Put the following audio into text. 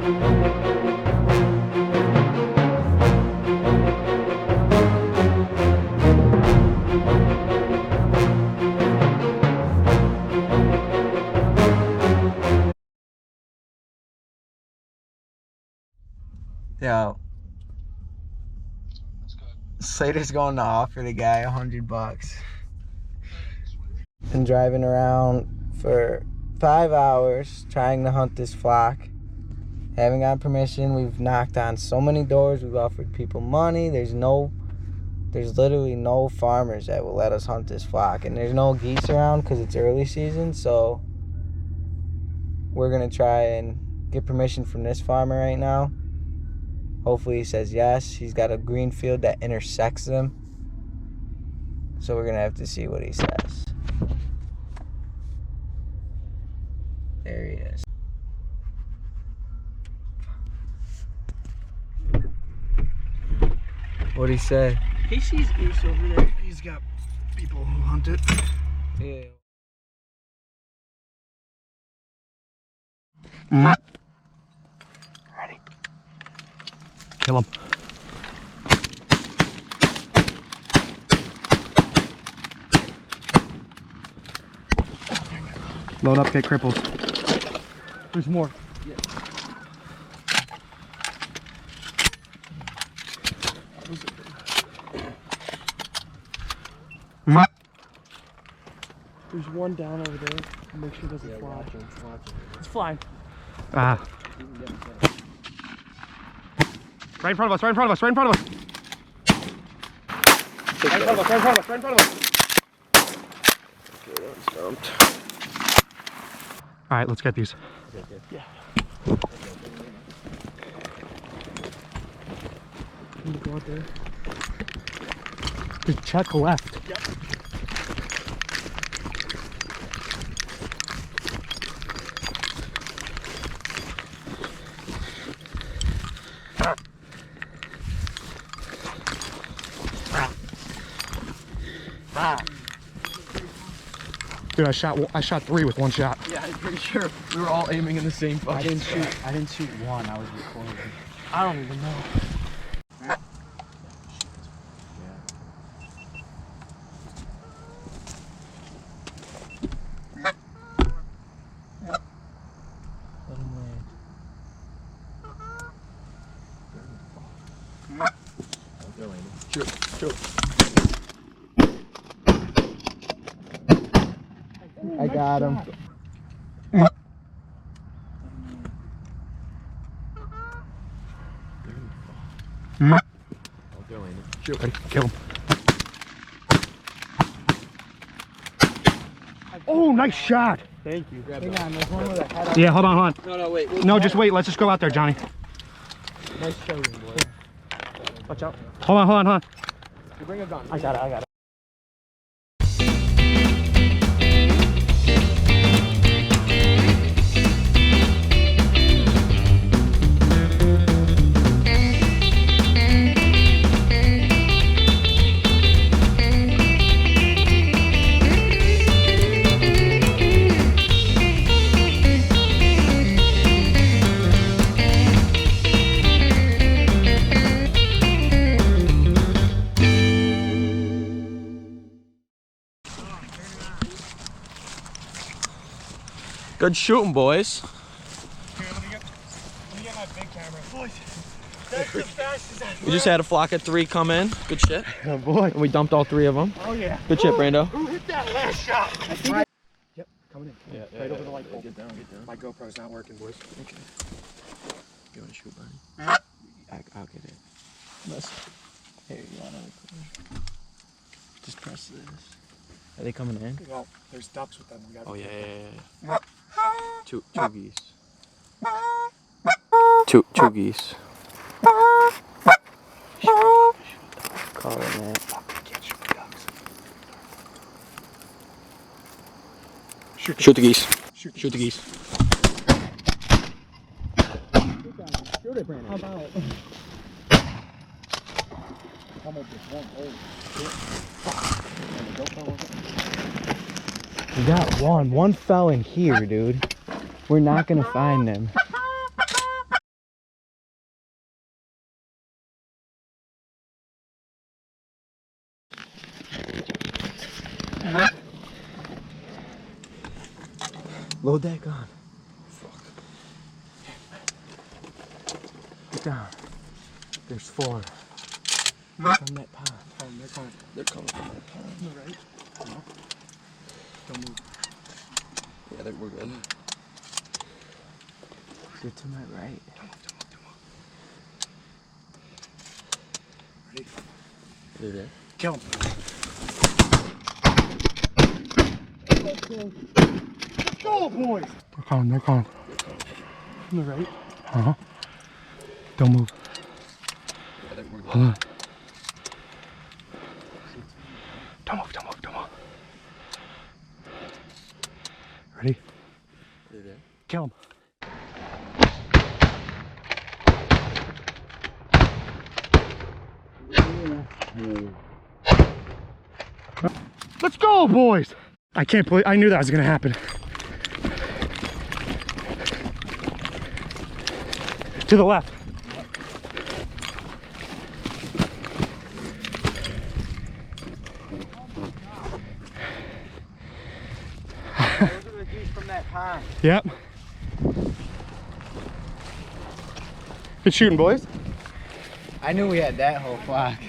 Yo, Slater's going to offer the guy $100. Been driving around for 5 hours trying to hunt this flock. Haven't gotten permission. We've knocked on so many doors. We've offered people money. There's literally no farmers that will let us hunt this flock. And there's no geese around because it's early season. So we're going to try and get permission from this farmer right now. Hopefully he says yes. He's got a green field that intersects them. So we're going to have to see what he says. There he is. What'd he say? He sees goose over there. He's got people who hunt it. Yeah. Ready. Kill him. Load up, get cripples. There's more. Yeah. There's one down over there. Make sure it doesn't fly. It's flying. Ah. Right in front of us, right in front of us, right in front of us. Right in front of us, right in front of us, right in front of us. Okay, that's dumped. All right, let's get these. Yeah. Can you go out there? Just check left. Yep. Dude, I shot 3 with one shot. Yeah, I'm pretty sure we were all aiming in the same fucking spot. I didn't shoot one. I was recording. I don't even know. Let him land. They're landing. Shoot. I got him. They're landing. Shoot. Ready? Kill him. Oh, nice shot. Thank you. Hang on, there's one with a head up. Yeah, hold on. No, wait. No, just wait. Let's just go out there, Johnny. Nice showing, boy. Watch out. Hold on. You bring a gun. I got it. Good shooting, boys. Here, let me get my big camera. Boys, that's the fastest I've We just had a flock of 3 come in. Good shit. Oh boy. And we dumped all 3 of them. Oh yeah. Good shit, Brando. Who hit that last shot? I think right. Yep, coming in. Yeah, right over the light pole. Get down. My GoPro's not working, boys. Okay. You want to shoot, Barney? I'll get it. Here, you want to just press this. Are they coming in? Well, there's ducks with them. We got Yeah. Two geese. Two geese. Calling it. I can't shoot the ducks. Shoot the geese. Shoot the geese. Shoot it, Brandon. How about? Come up with one. We got one. One fell in here, dude. We're not gonna find them. Load that gun. Fuck. Get down. There's 4. From that pond. Oh, they're coming from that pond. On the right? No. Don't move. Yeah, we're good. Get to my right. Don't move. Ready? They're there. Kill him. Let's go, boys. They're coming. They're coming. On the right? Uh-huh. Don't move. Yeah, we're good. Hold on. Don't move. Don't move. Don't move. Ready? They're there. Kill him. Let's go, boys! I can't believe I knew that was gonna happen. To the left. Those are the geese from that pond. Yep. Good shooting, boys. I knew we had that whole flock.